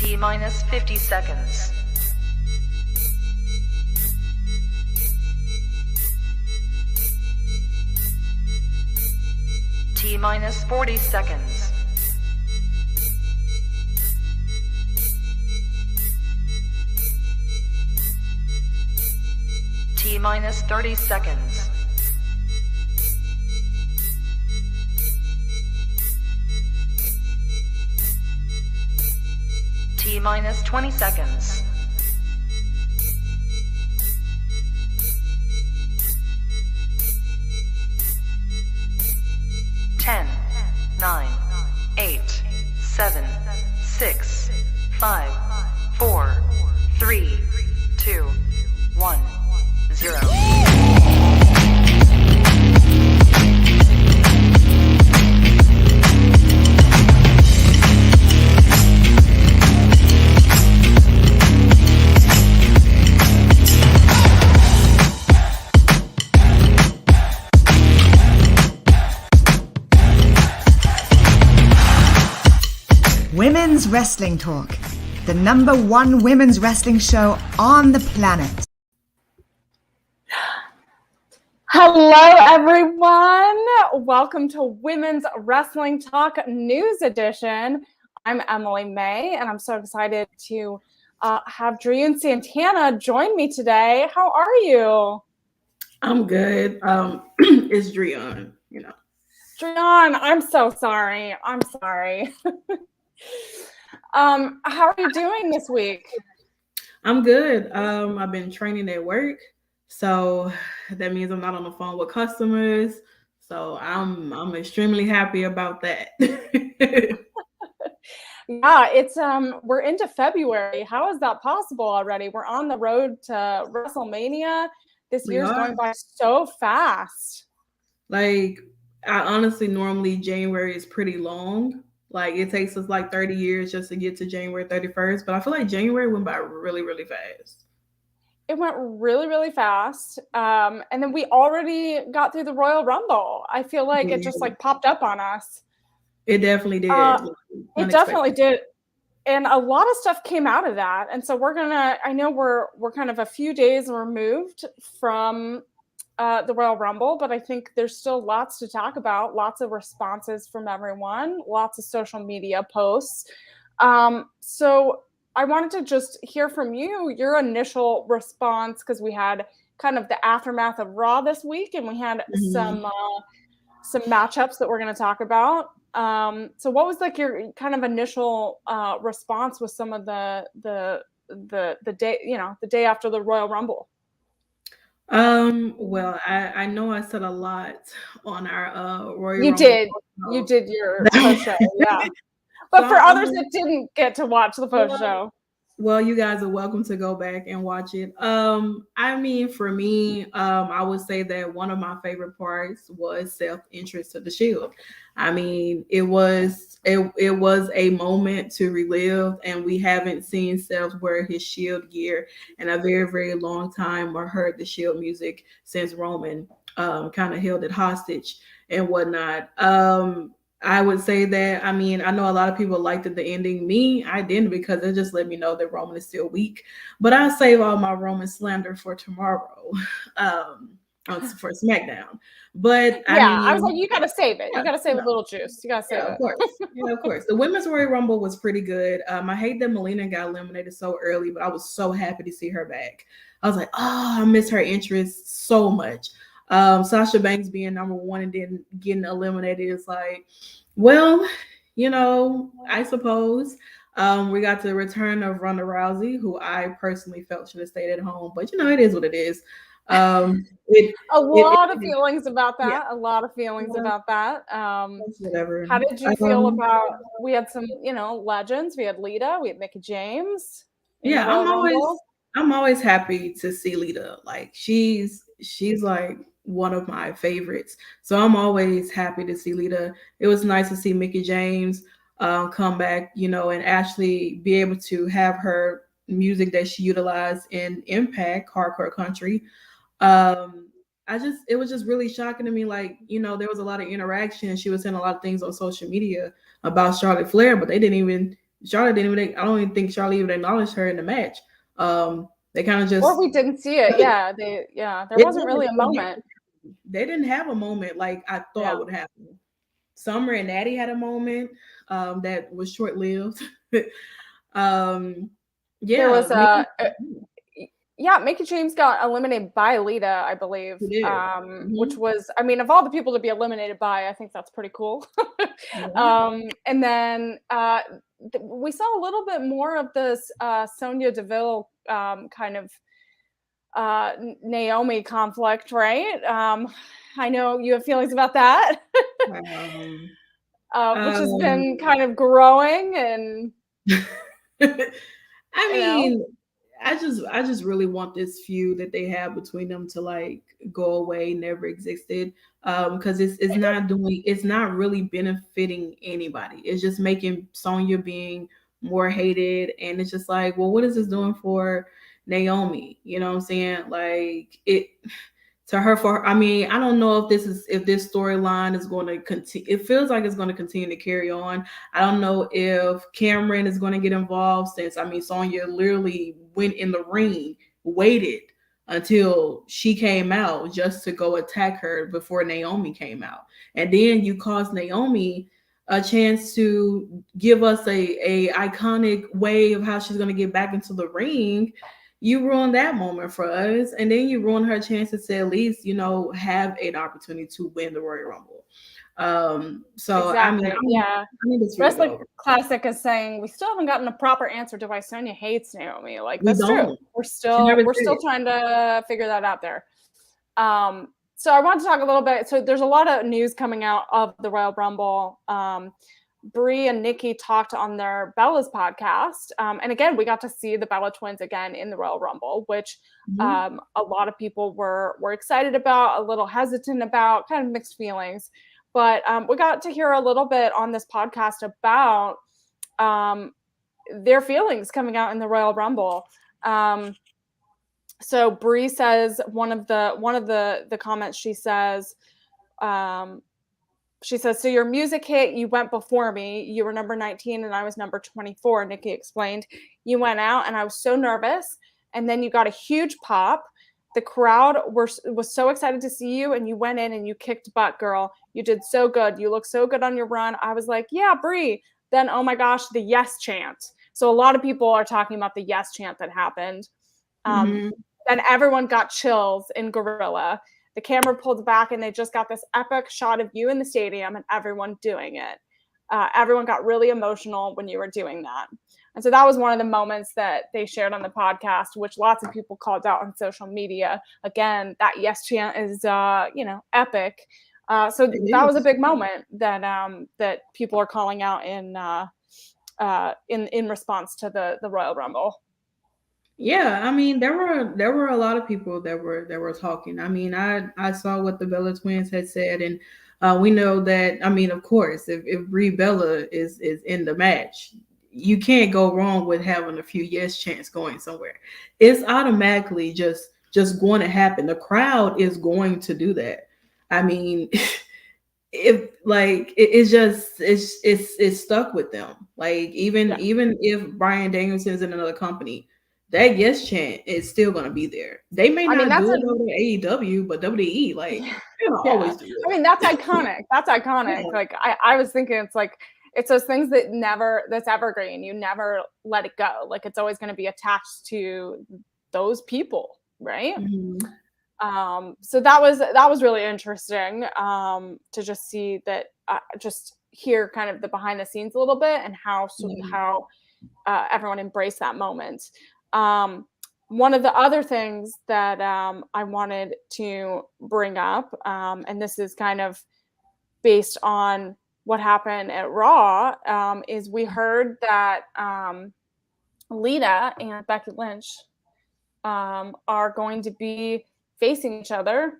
T minus 50 seconds. T minus 40 seconds. T minus 30 seconds. T minus 20 seconds. Ten, 9, 8, 7, 6, 5, 4, 3, 2, 1, 0. Women's Wrestling Talk, the #1 women's wrestling show on the planet. Hello, everyone. Welcome to Women's Wrestling Talk News Edition. I'm Emily May, and I'm so excited to have Driune Santana join me today. How are you? I'm good. It's Driune, Driune, I'm so sorry. I'm sorry. How are you doing this week? I'm good. I've been training at work, so that means I'm not on the phone with customers. So I'm extremely happy about that. Yeah, it's we're into February. How is that possible already? We're on the road to WrestleMania. This year's going by so fast. Like, I honestly normally January is pretty long. Like, it takes us like 30 years just to get to January 31st. But I feel like January went by really, really fast. It went really, really fast. And then we already got through the Royal Rumble. I feel like it just like popped up on us. It definitely did. It definitely did. And a lot of stuff came out of that. And so I know we're kind of a few days removed from the Royal Rumble, but I think there's still lots to talk about, lots of responses from everyone, lots of social media posts. So I wanted to just hear from you, your initial response, because we had kind of the aftermath of Raw this week, and we had some matchups that we're going to talk about. So what was like your kind of initial response with some of the day, the day after the Royal Rumble? Well, I know I said a lot on our Royal Rumble. You did your post show, yeah. But for others that didn't get to watch the post show. Well, you guys are welcome to go back and watch it. I mean, for me, I would say that one of my favorite parts was self-interest of the Shield. I mean, it was a moment to relive, and we haven't seen Seth wear his Shield gear in a very, very long time, or heard the Shield music since Roman kind of held it hostage and whatnot. I would say that, I mean, I know a lot of people liked the ending. Me, I didn't, because it just let me know that Roman is still weak. But I'll save all my Roman slander for tomorrow, for SmackDown. But I was like, you got to save it. You got to save a little juice. You got to save it. Of course. Yeah, of course. The Women's Royal Rumble was pretty good. I hate that Melina got eliminated so early, but I was so happy to see her back. I was like, oh, I miss her interest so much. Sasha Banks being #1 and then getting eliminated is like, well, I suppose. We got the return of Ronda Rousey, who I personally felt should have stayed at home, but it is what it is. A lot of feelings about that. Whatever. How did you feel about? We had some, legends. We had Lita. We had Mickie James. Yeah, I'm always happy to see Lita. Like, she's like one of my favorites. So I'm always happy to see Lita. It was nice to see Mickie James come back, and actually be able to have her music that she utilized in Impact Hardcore Country. It was just really shocking to me. Like, there was a lot of interaction, and she was saying a lot of things on social media about Charlotte Flair, but they didn't even Charlotte didn't even. I don't even think Charlotte even acknowledged her in the match. They kind of just. Or we didn't see it. Yeah, there wasn't really a moment. They didn't have a moment like I thought would happen. Summer and Natty had a moment that was short lived. There was Mickey James got eliminated by Lita, I believe. Which was, I mean, of all the people to be eliminated by, I think that's pretty cool. And then we saw a little bit more of this Sonya Deville kind of Naomi conflict, right? I know you have feelings about that. Which has been kind of growing, and I mean, I just really want this feud that they have between them to like go away, never existed. Because it's not really benefiting anybody. It's just making Sonya being more hated, and it's just like, well, what is this doing for Naomi? You know what I'm saying? Like it to her for her. I mean, I don't know if this storyline is going to continue. It feels like it's going to continue to carry on. I don't know if Cameron is going to get involved, since I mean Sonya literally went in the ring, waited until she came out just to go attack her before Naomi came out. And then you caused Naomi a chance to give us a iconic way of how she's going to get back into the ring. You ruined that moment for us, and then you ruined her chances to at least, have an opportunity to win the Royal Rumble. So exactly. I mean, Wrestling Classic is saying we still haven't gotten a proper answer to why Sonya hates Naomi. Like We that's don't. true. We're still trying to figure that out there. So I want to talk a little bit. So there's a lot of news coming out of the Royal Rumble. Brie and Nikki talked on their Bella's podcast. And again, we got to see the Bella twins again in the Royal Rumble, which a lot of people were excited about, a little hesitant about, kind of mixed feelings. But we got to hear a little bit on this podcast about their feelings coming out in the Royal Rumble. So Brie says one of the comments, she says, so your music hit, you went before me. You were number 19 and I was number 24, Nikki explained. You went out and I was so nervous. And then you got a huge pop. The crowd was so excited to see you, and you went in and you kicked butt, girl. You did so good. You look so good on your run. I was like, yeah, Brie. Then, oh my gosh, the yes chant. So a lot of people are talking about the yes chant that happened. Then everyone got chills in Gorilla. The camera pulled back and they just got this epic shot of you in the stadium and everyone doing it. Everyone got really emotional when you were doing that. And so that was one of the moments that they shared on the podcast, which lots of people called out on social media. Again, that yes chant is, epic. So that was a big moment that people are calling out in response to the Royal Rumble. Yeah, I mean, there were a lot of people that were talking. I mean, I saw what the Bella twins had said, and we know that. I mean, of course, if Brie Bella is in the match, you can't go wrong with having a few yes chants going somewhere. It's automatically just going to happen. The crowd is going to do that. I mean, if like it's stuck with them. Like even if Bryan Danielson's in another company, that yes chant is still going to be there. They may not do it over AEW, but WWE, like, always do it. I mean, that's iconic. That's iconic. Yeah. Like, I was thinking it's those things that's evergreen. You never let it go. Like, it's always going to be attached to those people, right? Mm-hmm. So that was really interesting to just see that, just hear kind of the behind the scenes a little bit, and how everyone embraced that moment. One of the other things that I wanted to bring up, and this is kind of based on what happened at Raw, is we heard that Lita and Becky Lynch are going to be facing each other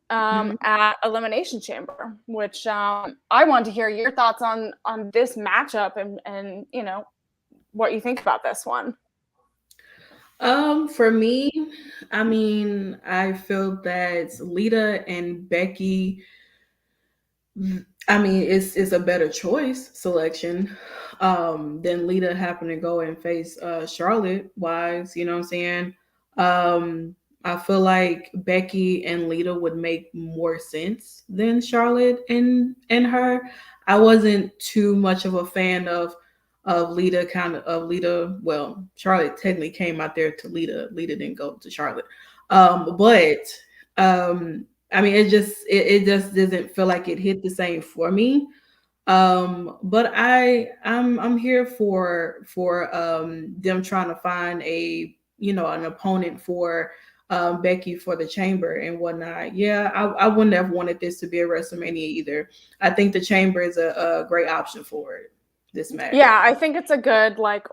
at Elimination Chamber, which I wanted to hear your thoughts on this matchup and what you think about this one. For me, I mean, I feel that Lita and Becky, I mean, it's a better choice selection than Lita having to go and face Charlotte wise, you know what I'm saying? I feel like Becky and Lita would make more sense than Charlotte and her. I wasn't too much of a fan of Lita well, Charlotte technically came out there to Lita. Lita didn't go to Charlotte. But I mean, it just doesn't feel like it hit the same for me. But I'm here for them trying to find an opponent for Becky for the Chamber and whatnot. Yeah, I wouldn't have wanted this to be a WrestleMania either. I think the Chamber is a great option for it. This match. Yeah, I think it's a good, like,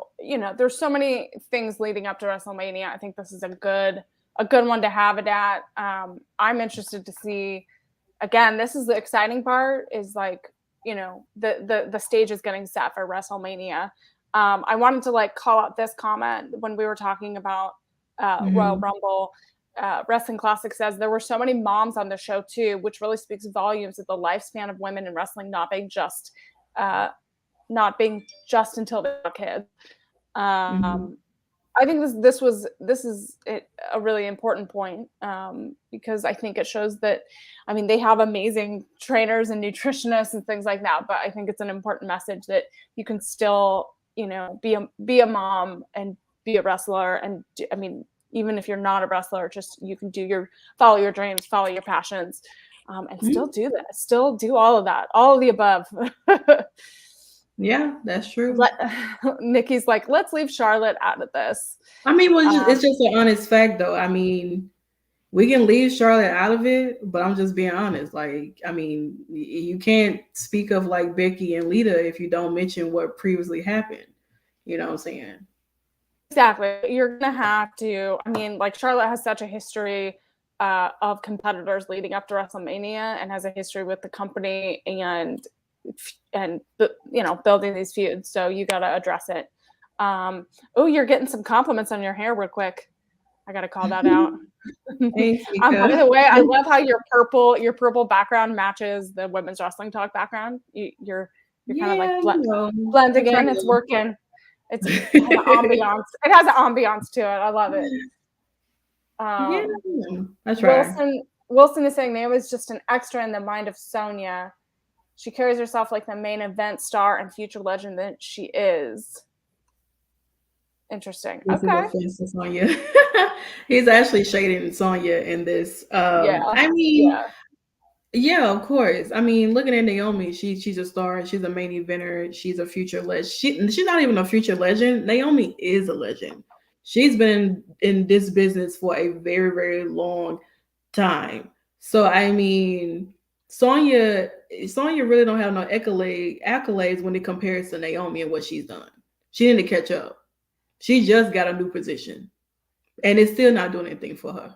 there's so many things leading up to WrestleMania. I think this is a good one to have it at. I'm interested to see, again, this is the exciting part, is like, the stage is getting set for WrestleMania. I wanted to like call out this comment when we were talking about Royal Rumble. Wrestling Classic says there were so many moms on the show too, which really speaks volumes of the lifespan of women in wrestling not being just until they were kids. I think this is a really important point, because I think it shows that, I mean, they have amazing trainers and nutritionists and things like that, but I think it's an important message that you can still, be a mom and be a wrestler. And I mean, even if you're not a wrestler, just you can follow your dreams, follow your passions, and still do that, still do all of that, all of the above. Yeah, that's true. Nikki's like, let's leave Charlotte out of this. I mean, it's just an honest fact, though. I mean, we can leave Charlotte out of it, but I'm just being honest. Like, I mean, you can't speak of like Becky and Lita if you don't mention what previously happened. You know what I'm saying? Exactly. You're gonna have to. I mean, like, Charlotte has such a history of competitors leading up to WrestleMania, and has a history with the company and building these feuds, so you got to address it. Oh, you're getting some compliments on your hair real quick. I got to call that out. By the way, I love how your purple background matches the women's wrestling talk background. You're kind of like blending in. It's working. It has an ambiance. It has an ambiance to it. I love it. That's right. Wilson is saying Naomi's just an extra in the mind of Sonya. She carries herself like the main event star and future legend that she is. Interesting. Okay. Sonya. He's actually shading Sonya in this. I mean, yeah, of course. I mean, looking at Naomi, she's a star. She's a main eventer. She's a future legend. She's not even a future legend. Naomi is a legend. She's been in this business for a very, very long time. So, I mean, Sonya really don't have no accolades when it compares to Naomi and what she's done. She didn't catch up. She just got a new position, and it's still not doing anything for her.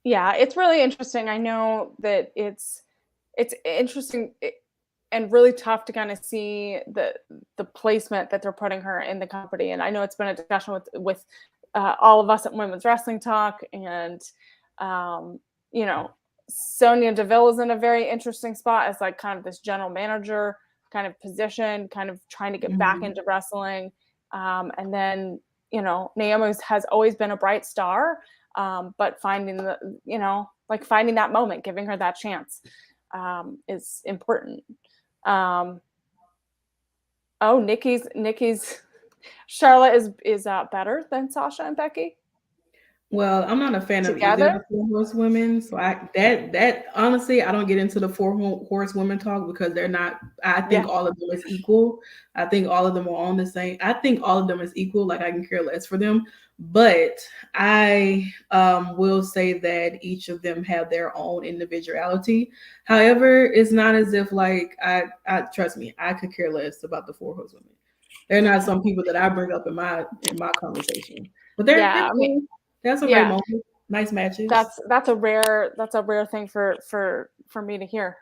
Yeah, it's really interesting. I know that it's interesting and really tough to kind of see the placement that they're putting her in the company. And I know it's been a discussion with all of us at Women's Wrestling Talk, and Sonya Deville is in a very interesting spot as like kind of this general manager kind of position, kind of trying to get back into wrestling. And then, Naomi has always been a bright star, but finding finding that moment, giving her that chance is important. Nikki's Charlotte is better than Sasha and Becky. Well, I'm not a fan of either of the Four Horsewomen, so that honestly, I don't get into the Four Horsewomen talk because they're not. I think all of them is equal. I think all of them are on the same. I think all of them is equal. Like, I can care less for them, but I will say that each of them have their own individuality. However, it's not as if like I trust me, I could care less about the Four Horsewomen. They're not some people that I bring up in my conversation, but they're that's a great moment. Nice matches. That's a rare thing for me to hear.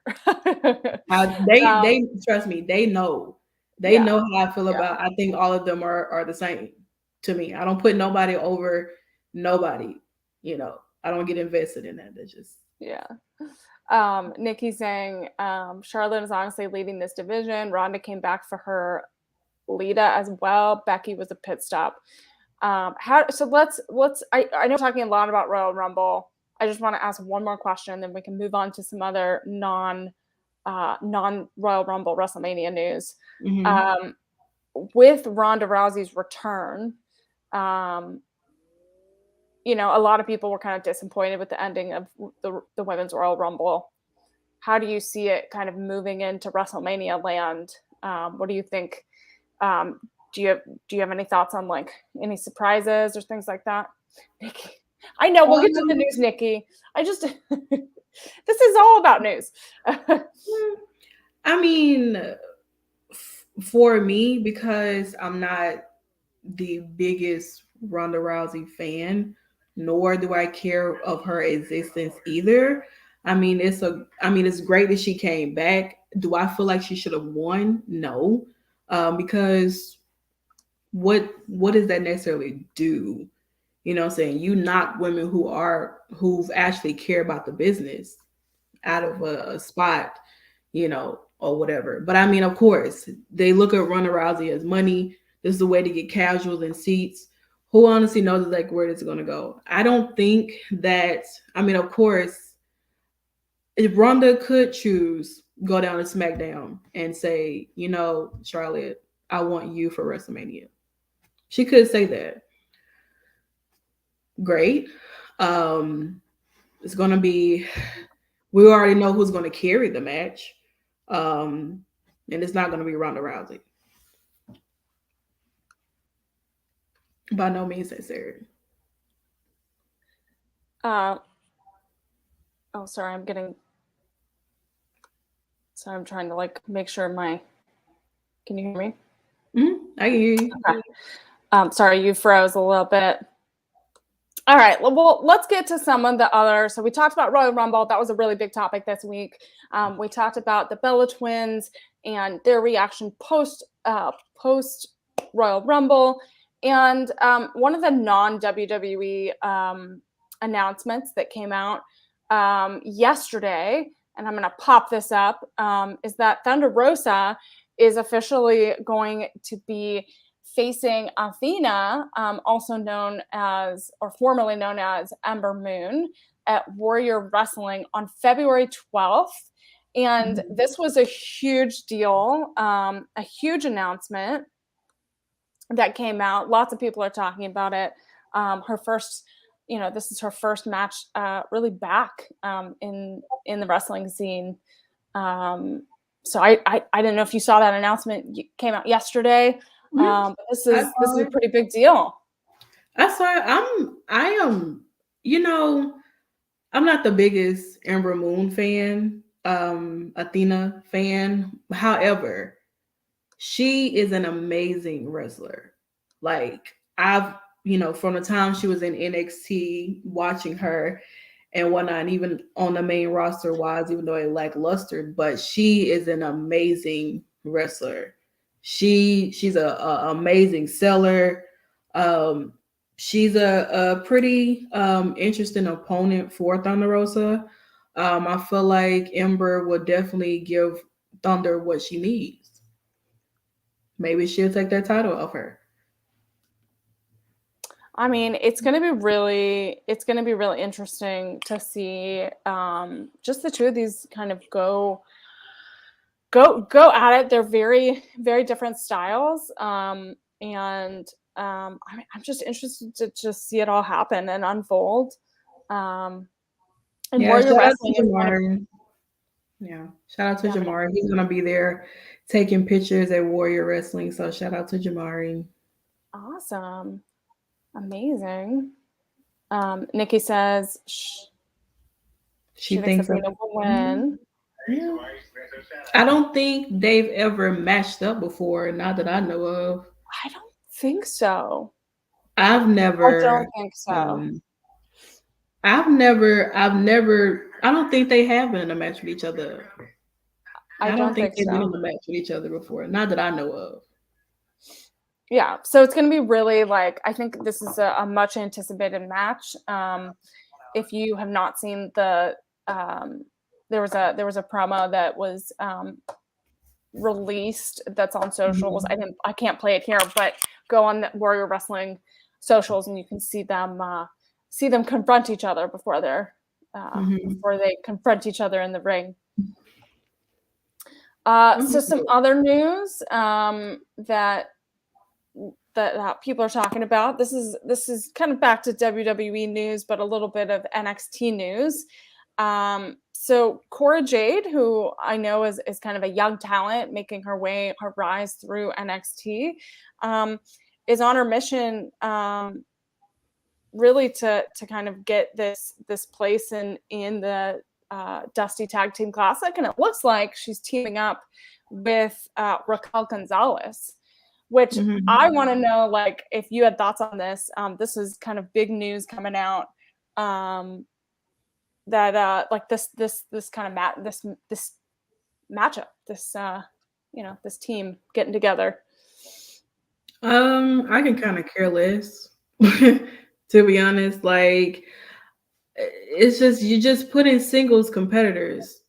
They trust me. They know how I feel about. I think all of them are the same to me. I don't put nobody over nobody. I don't get invested in that. That's just Nikki saying Charlotte is honestly leading this division. Ronda came back for her Lita as well. Becky was a pit stop. I know we're talking a lot about Royal Rumble. I just want to ask one more question, then we can move on to some other non Royal Rumble WrestleMania news. Mm-hmm. With Ronda Rousey's return, you know, a lot of people were kind of disappointed with the ending of the Women's Royal Rumble. How do you see it kind of moving into WrestleMania land? What do you think? Do you have any thoughts on like any surprises or things like that? Nikki, I know we'll get to the news, Nikki. This is all about news. I mean, for me, because I'm not the biggest Ronda Rousey fan, nor do I care of her existence either. I mean, it's great that she came back. Do I feel like she should have won? No, because what does that necessarily do? You know what I'm saying? You knock women who've actually care about the business out of a spot, you know, or whatever. But I mean, of course, they look at Ronda Rousey as money. This is a way to get casuals in seats. Who honestly knows like where it's going to go? I don't think that. I mean, of course, if Ronda could choose, go down to SmackDown and say, you know, Charlotte, I want you for WrestleMania. She could say that. Great. It's going to be. We already know who's going to carry the match. And it's not going to be Ronda Rousey. By no means necessary. I'm trying to like make sure can you hear me? Mm-hmm. I can hear you. Okay. Sorry, you froze a little bit. All right, well, let's get to some of the other. So we talked about Royal Rumble. That was a really big topic this week. We talked about the Bella Twins and their reaction post Royal Rumble. And one of the non-WWE announcements that came out yesterday, and I'm going to pop this up, is that Thunder Rosa is officially going to be facing Athena, also known as, or formerly known as, Ember Moon at Warrior Wrestling on February 12th. And this was a huge deal, a huge announcement that came out. Lots of people are talking about it. Her first, you know, this is her first match really back in the wrestling scene. So I didn't know if you saw that announcement. It came out yesterday. This is a pretty big deal. I am, you know, I'm not the biggest Ember Moon fan, Athena fan. However, she is an amazing wrestler. Like I've, you know, from the time she was in NXT, watching her and whatnot, and even on the main roster wise, even though it lackluster, but she is an amazing wrestler. She's a amazing seller. She's a pretty interesting opponent for Thunder Rosa. I feel like Ember would definitely give Thunder what she needs. Maybe she'll take that title off her. I mean, it's going to be really interesting to see just the two of these kind of go at it. They're very, very different styles. I'm just interested to just see it all happen and unfold. And Warrior Wrestling. Shout out to Jamari. He's going to be there taking pictures at Warrior Wrestling. So shout out to Jamari. Awesome. Amazing. Nikki says she thinks Athena will win. I don't think they've ever matched up before, not that I know of. I don't think so. I don't think so. I don't think they have been in a match with each other. I don't think they've been in a match with each other before, not that I know of. Yeah, so it's going to be really I think this is a much anticipated match. If you have not seen the there was a promo that was released that's on socials. I can't play it here, but go on the Warrior Wrestling socials and you can see them confront each other before they confront each other in the ring. So some other news that people are talking about. This is kind of back to WWE news, but a little bit of NXT news. So Cora Jade, who I know is kind of a young talent making her rise through NXT, is on her mission really to kind of get this place in the Dusty Tag Team Classic, and it looks like she's teaming up with Raquel Gonzalez, which I want to know, like, if you had thoughts on this. This is kind of big news coming out. That like this kind of this matchup, this team getting together. I can kind of care less, to be honest. Like, it's just, you just putting singles competitors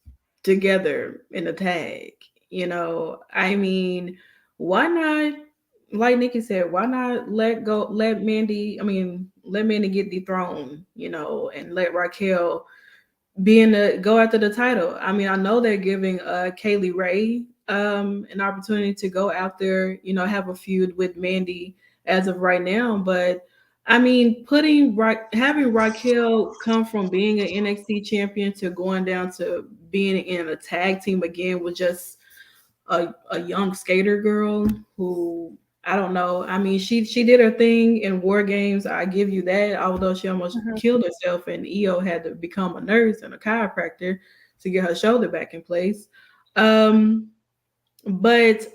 together in a tag. I mean, why not? Like Nikki said, why not let Mandy get dethroned, and let Raquel go after the title. I mean, I know they're giving Kaylee Ray an opportunity to go out there, have a feud with Mandy as of right now. But I mean, having Raquel come from being an NXT champion to going down to being in a tag team again with just a young skater girl who, I don't know. I mean, she did her thing in War Games. I give you that, although she almost killed herself, and Io had to become a nurse and a chiropractor to get her shoulder back in place. But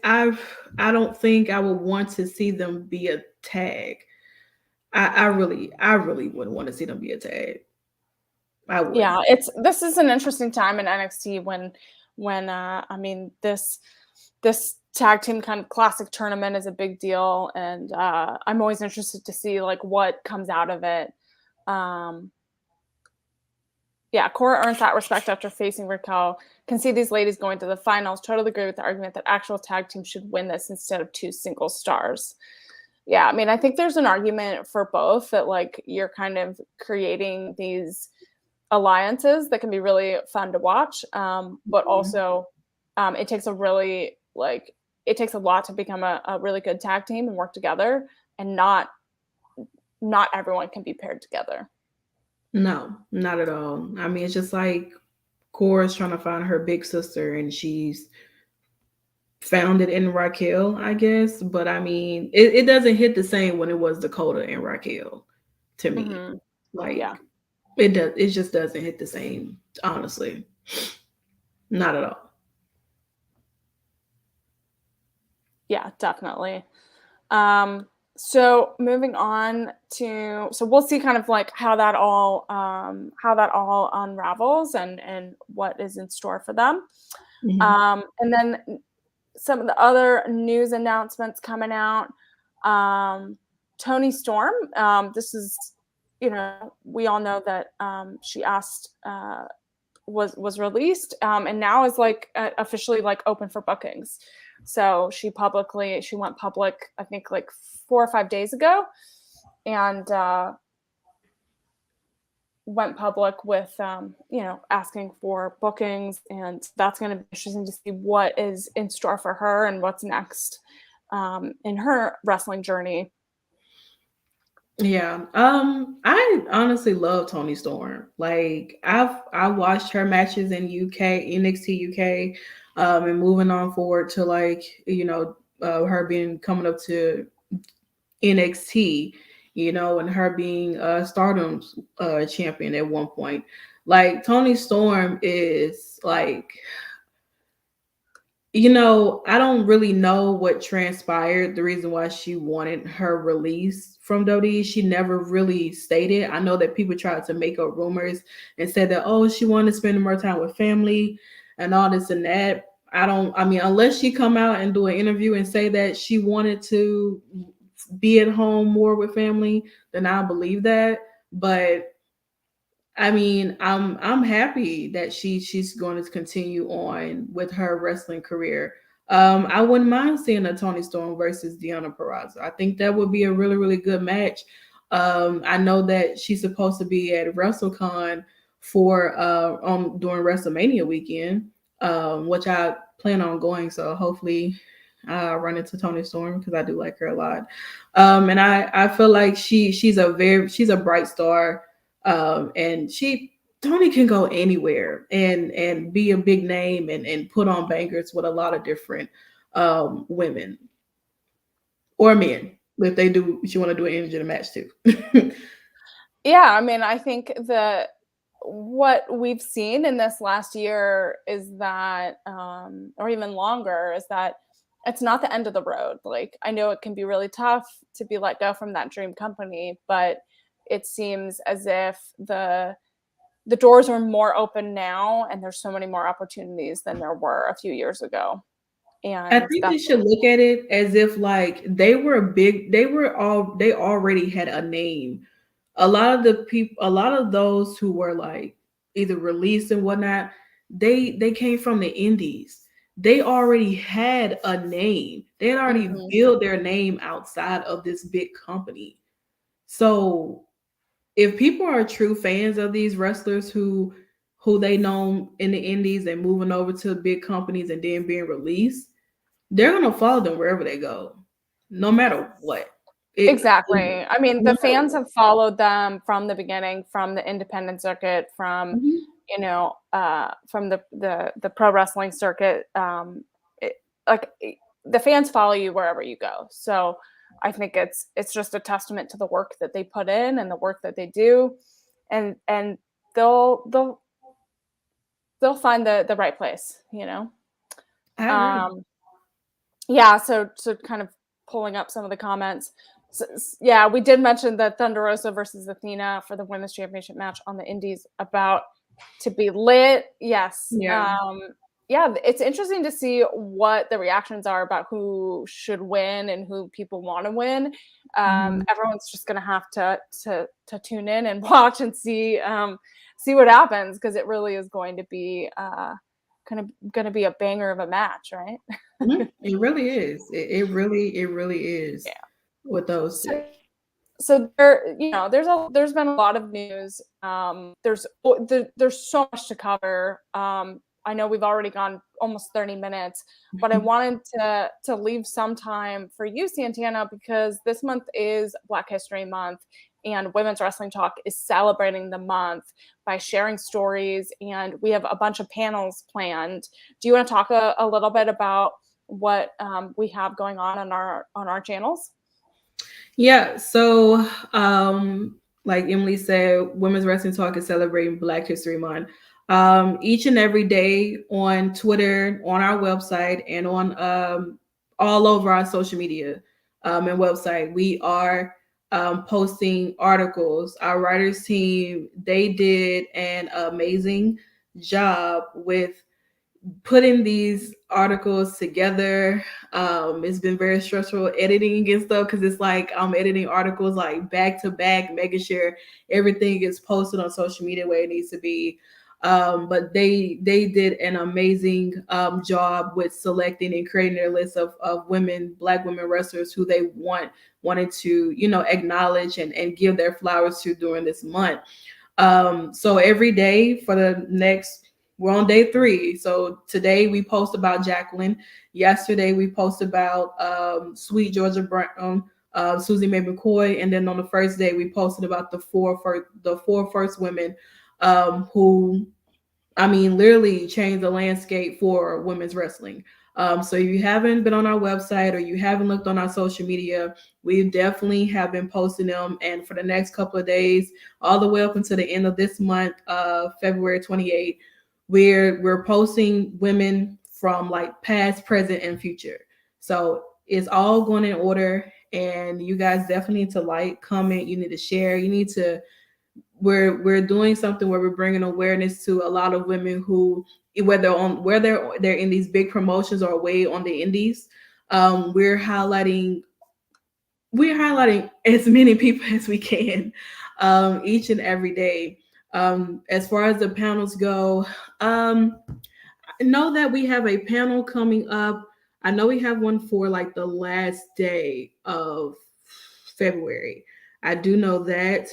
I don't think I would want to see them be a tag. I really wouldn't want to see them be a tag. I would. Yeah, this is an interesting time in NXT when I mean, this tag team kind of classic tournament is a big deal, and I'm always interested to see like what comes out of it. Yeah, Cora earns that respect after facing Raquel. Can see these ladies going to the finals. Totally agree with the argument that actual tag teams should win this instead of two single stars. Yeah, I mean, I think there's an argument for both, that like you're kind of creating these alliances that can be really fun to watch, but also it takes a lot to become a really good tag team and work together, and not everyone can be paired together. No, not at all. I mean, it's just like Cora's trying to find her big sister, and she's found it in Raquel, I guess. But I mean, it doesn't hit the same when it was Dakota and Raquel to me. Like, yeah. It just doesn't hit the same, honestly. Not at all. Yeah, definitely. So moving on so we'll see kind of like how that all unravels and what is in store for them. And then some of the other news announcements coming out. Toni Storm. This is, we all know that she was released and now is like officially like open for bookings. So she went public, I think like 4 or 5 days ago, and went public with, asking for bookings. And that's going to be interesting to see what is in store for her and what's next in her wrestling journey. Yeah. I honestly love Toni Storm. Like, I watched her matches in NXT UK, and moving on forward to like, her coming up to NXT, and her being Stardom's champion at one point. Like, Toni Storm is like, I don't really know what transpired, the reason why she wanted her release from WWE. She never really stated. I know that people tried to make up rumors and said that, oh, she wanted to spend more time with family and all this and that. Unless she come out and do an interview and say that she wanted to be at home more with family, then I believe that. But I mean, I'm happy that she's going to continue on with her wrestling career. I wouldn't mind seeing a Toni Storm versus Deonna Purrazzo. I think that would be a really, really good match. I know that she's supposed to be at WrestleCon for on during WrestleMania weekend, which I plan on going. So hopefully, I run into Toni Storm because I do like her a lot. And I feel like she's a bright star, and Toni can go anywhere and be a big name and put on bangers with a lot of different women or men if they do. If you want to do an intergender match too. Yeah, I mean, I think that what we've seen in this last year is that, or even longer, is that it's not the end of the road. Like, I know it can be really tough to be let go from that dream company, but it seems as if the doors are more open now, and there's so many more opportunities than there were a few years ago. I And think they should look at it as if like they were big. They already had a name. A lot of the people, a lot of those who were like either released and whatnot, they came from the indies. They already had a name. They had already built their name outside of this big company. So if people are true fans of these wrestlers who they know in the indies and moving over to big companies and then being released, they're gonna follow them wherever they go, no matter what. exactly. I mean, No the matter fans have followed them from the beginning, from the independent circuit, from Mhm. from the pro wrestling circuit. It, like the fans follow you wherever you go. So I think it's just a testament to the work that they put in and the work that they do, and they'll they'll find the right place. I agree. Um, yeah. So kind of pulling up some of the comments. Yeah, we did mention that Thunder Rosa versus Athena for the women's championship match on the Indies about to be lit. Yes. Yeah. Yeah, it's interesting to see what the reactions are about who should win and who people want to win. Mhm. Everyone's just gonna have to tune in and watch and see what happens, because it really is going to be gonna be a banger of a match, right? It really is. It really is Yeah. with those two. So there's been a lot of news. There's so much to cover. I know we've already gone almost 30 minutes, but I wanted to leave some time for you, Santana, because this month is Black History Month, and Women's Wrestling Talk is celebrating the month by sharing stories, and we have a bunch of panels planned. Do you want to talk a little bit about what we have going on our channels? Yeah, so like Emily said, Women's Wrestling Talk is celebrating Black History Month. Each and every day on Twitter, on our website, and on all over our social media and website, we are posting articles. Our writers team, they did an amazing job with putting these articles together. It's been very stressful editing and stuff because it's like I'm editing articles like back to back, making sure everything is posted on social media where it needs to be. But they did an amazing job with selecting and creating their list of Black women wrestlers who they wanted to acknowledge and give their flowers to during this month. So every day for the next, we're on day 3. So today we post about Jacqueline. Yesterday we post about Sweet Georgia Brown, Susie Mae McCoy, and then on the first day we posted about the four first women who, I mean, literally changed the landscape for women's wrestling. So if you haven't been on our website or you haven't looked on our social media, we definitely have been posting them. And for the next couple of days, all the way up until the end of this month, February 28th, we're posting women from like past, present, and future. So it's all going in order. And you guys definitely need to like, comment, you need to share, you need to we're doing something where we're bringing awareness to a lot of women who, whether they're in these big promotions or way on the indies. We're highlighting as many people as we can each and every day. As far as the panels go, I know that we have a panel coming up. I know we have one for like the last day of February. I do know that.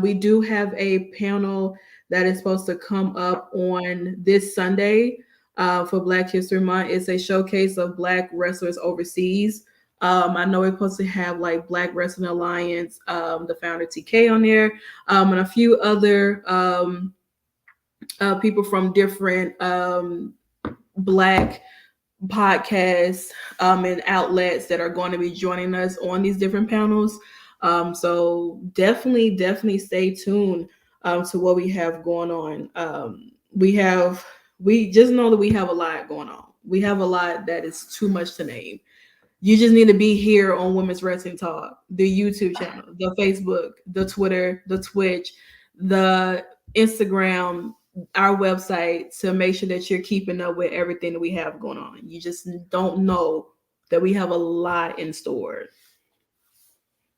We do have a panel that is supposed to come up on this Sunday for Black History Month. It's a showcase of Black wrestlers overseas. I know we're supposed to have like Black Wrestling Alliance, the founder TK on there, and a few other people from different Black podcasts and outlets that are going to be joining us on these different panels. So definitely stay tuned to what we have going on. We just know that we have a lot going on. We have a lot that is too much to name. You just need to be here on Women's Wrestling Talk, the YouTube channel, the Facebook, the Twitter, the Twitch, the Instagram, our website, to make sure that you're keeping up with everything that we have going on. You just don't know that we have a lot in store.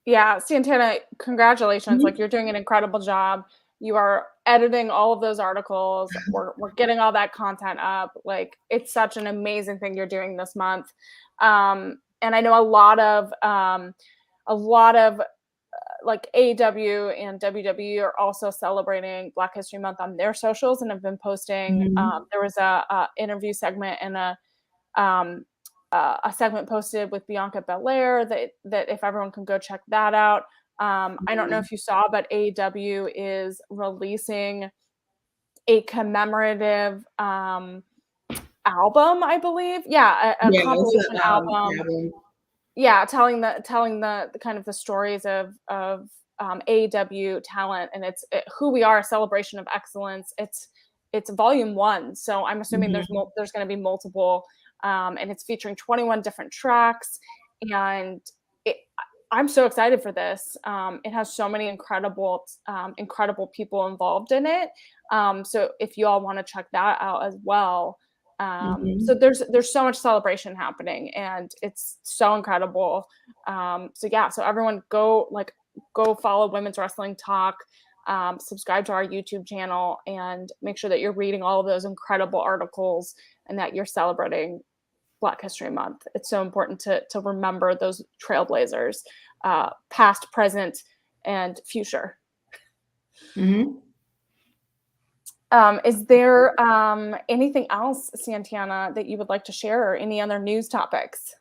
Yeah, Santana, congratulations. Like, you're doing an incredible job. You are editing all of those articles. We're getting all that content up. Like, it's such an amazing thing you're doing this month. And I know a lot of like AEW and WWE are also celebrating Black History Month on their socials and have been posting. There was a interview segment and a segment posted with Bianca Belair that if everyone can go check that out. I don't know if you saw, but AEW is releasing a commemorative album, I believe. Yeah, a compilation album. Yeah, telling the kind of the stories of AEW talent, and it's who we are, a celebration of excellence. It's volume 1, so I'm assuming there's going to be multiple, and it's featuring 21 different tracks, and I'm so excited for this. It has so many incredible people involved in it. So if you all want to check that out as well. So there's so much celebration happening, and it's so incredible. So everyone go follow Women's Wrestling Talk, subscribe to our YouTube channel, and make sure that you're reading all of those incredible articles and that you're celebrating Black History Month. It's so important to remember those trailblazers, past, present, and future. Is there anything else, Santana, that you would like to share, or any other news topics?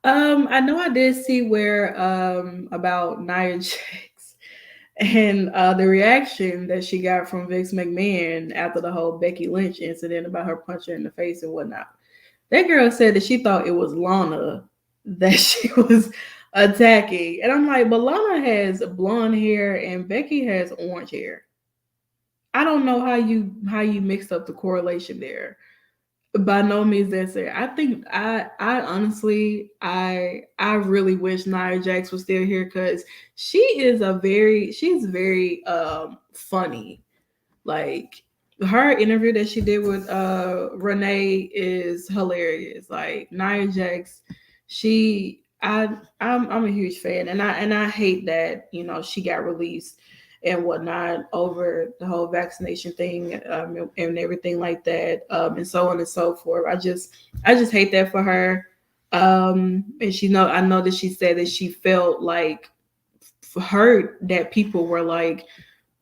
I know I did see where about Nia Jax and the reaction that she got from Vince McMahon after the whole Becky Lynch incident about her punching her in the face and whatnot. That girl said that she thought it was Lana that she was attacking. And I'm like, but Lana has blonde hair and Becky has orange hair. I don't know how you mixed up the correlation there. By no means that's it. I think I honestly really wish Nia Jax was still here, because she's very funny. Like, her interview that she did with Renee is hilarious. Like, Nia Jax, I'm a huge fan, and I hate that she got released and whatnot over the whole vaccination thing and everything like that, and so on and so forth. I just hate that for her. And I know that she said that she felt like hurt that people were like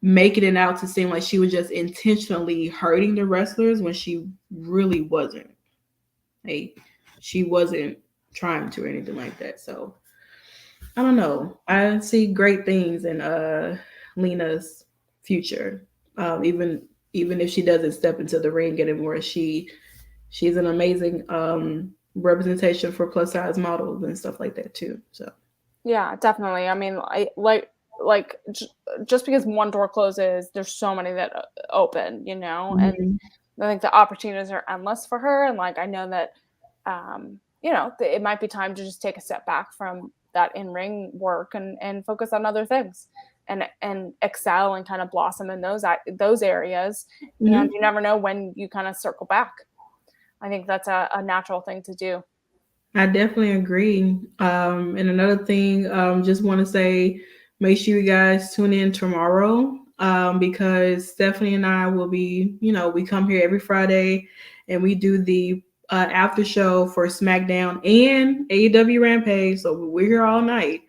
making it out to seem like she was just intentionally hurting the wrestlers when she really wasn't. She wasn't trying to or anything like that. So I don't know. I see great things in Lena's future, even if she doesn't step into the ring anymore. She's an amazing representation for plus size models and stuff like that too. So yeah, definitely. I mean, just because one door closes, there's so many that open, and I think the opportunities are endless for her. And like, I know that it might be time to just take a step back from that in-ring work and focus on other things and excel and kind of blossom in those areas. And you never know when you kind of circle back. I think that's a natural thing to do. I definitely agree. And another thing, just want to say, make sure you guys tune in tomorrow because Stephanie and I will be, we come here every Friday and we do the after show for SmackDown and AEW Rampage. So we're here all night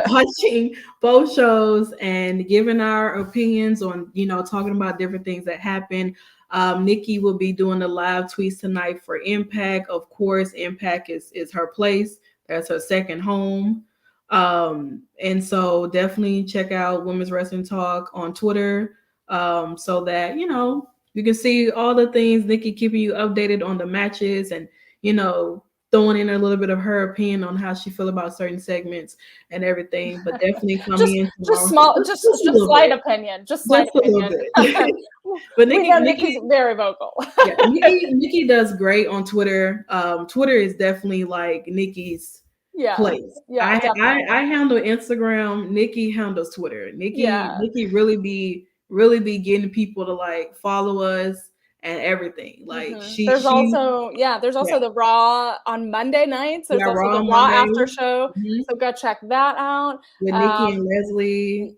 watching both shows and giving our opinions on, talking about different things that happen. Nikki will be doing the live tweets tonight for Impact. Of course, Impact is her place. That's her second home. And so definitely check out Women's Wrestling Talk on Twitter, so that, you can see all the things Nikki keeping you updated on the matches and, throwing in a little bit of her opinion on how she feel about certain segments and everything. But definitely come in tomorrow. Just slight opinion. Just slight opinion. But Nikki's very vocal. Yeah, Nikki does great on Twitter. Twitter is definitely like Nikki's place. Yeah, I handle Instagram. Nikki handles Twitter. Nikki really be getting people to like follow us and everything. Like there's also the Raw on Monday nights. There's also the Raw after show. So go check that out. With Nikki and Leslie.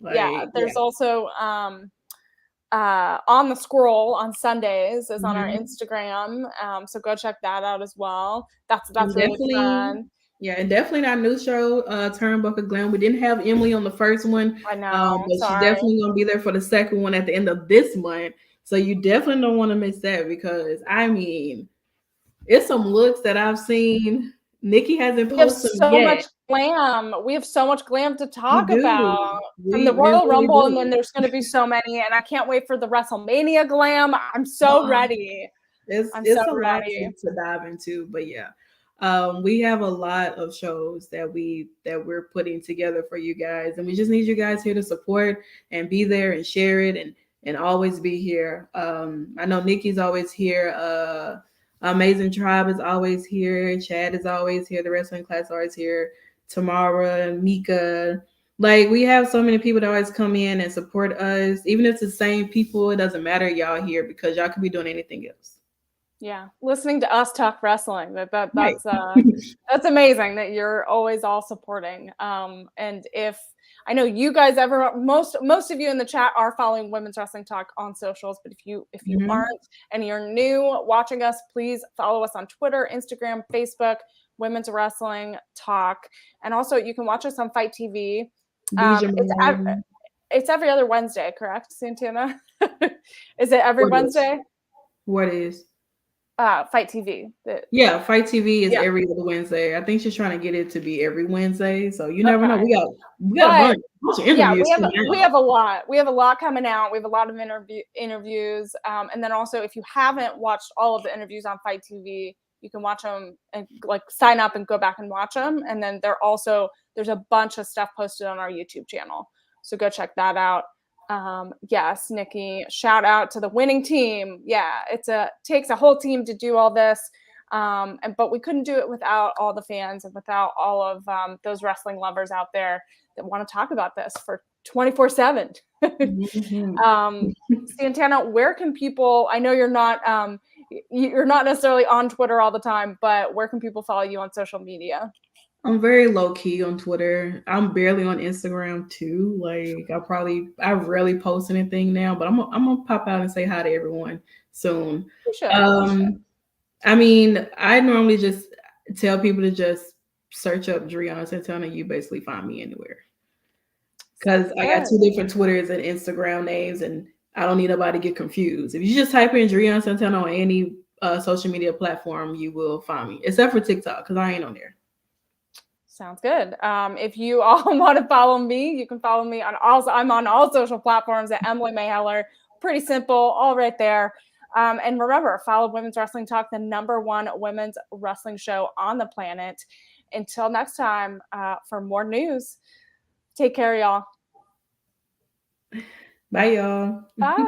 There's also on the Scroll on Sundays is on our Instagram. So go check that out as well. That's really fun. Yeah, and definitely our new show, Turnbuckle Glam. We didn't have Emily on the first one. I know. But she's definitely going to be there for the second one at the end of this month. So you definitely don't want to miss that because, I mean, it's some looks that I've seen. Nikki hasn't posted yet. Much glam. We have so much glam to talk about from the Royal Rumble, and then there's going to be so many, and I can't wait for the WrestleMania glam. I'm so ready. It's so ready to dive into, but yeah. We have a lot of shows that we're putting together for you guys, and we just need you guys here to support and be there and share it and always be here. I know Nikki's always here. Amazing Tribe is always here. Chad is always here. The wrestling class is always here. Tamara, Mika, like we have so many people that always come in and support us. Even if it's the same people, it doesn't matter. Y'all here because y'all could be doing anything else. Yeah, listening to us talk wrestling, that's that's amazing that you're always all supporting. And if I know you guys most of you in the chat are following Women's Wrestling Talk on socials, but if you aren't and you're new watching us, please follow us on Twitter, Instagram, Facebook, Women's Wrestling Talk, and also you can watch us on Fight TV. It's every other Wednesday, correct, Santana? Is it every Wednesday? What is? Fight TV. Fight TV is every other Wednesday. I think she's trying to get it to be every Wednesday. So you never know. We got a bunch of interviews. We have a lot. We have a lot coming out. We have a lot of interviews. And then also, if you haven't watched all of the interviews on Fight TV, you can watch them and like sign up and go back and watch them. And then there's a bunch of stuff posted on our YouTube channel. So go check that out. Yes, Nikki, shout out to the winning team. Yeah, takes a whole team to do all this. But we couldn't do it without all the fans and without all of those wrestling lovers out there that want to talk about this for 24/7. Santana, where can people, I know you're not necessarily on Twitter all the time, but where can people follow you on social media? I'm very low key on Twitter. I'm barely on Instagram too. Like I rarely post anything now, but I'm gonna pop out and say hi to everyone soon. I mean, I normally just tell people to just search up Driune Santana. You basically find me anywhere. Because I got 2 different Twitters and Instagram names, and I don't need nobody to get confused. If you just type in Driune Santana on any social media platform, you will find me, except for TikTok, because I ain't on there. Sounds good. If you all want to follow me, you can follow me I'm on all social platforms at Emily Mayheller. Pretty simple, all right there. And remember, follow Women's Wrestling Talk, the #1 women's wrestling show on the planet. Until next time, for more news, take care, y'all. Bye, y'all. Bye.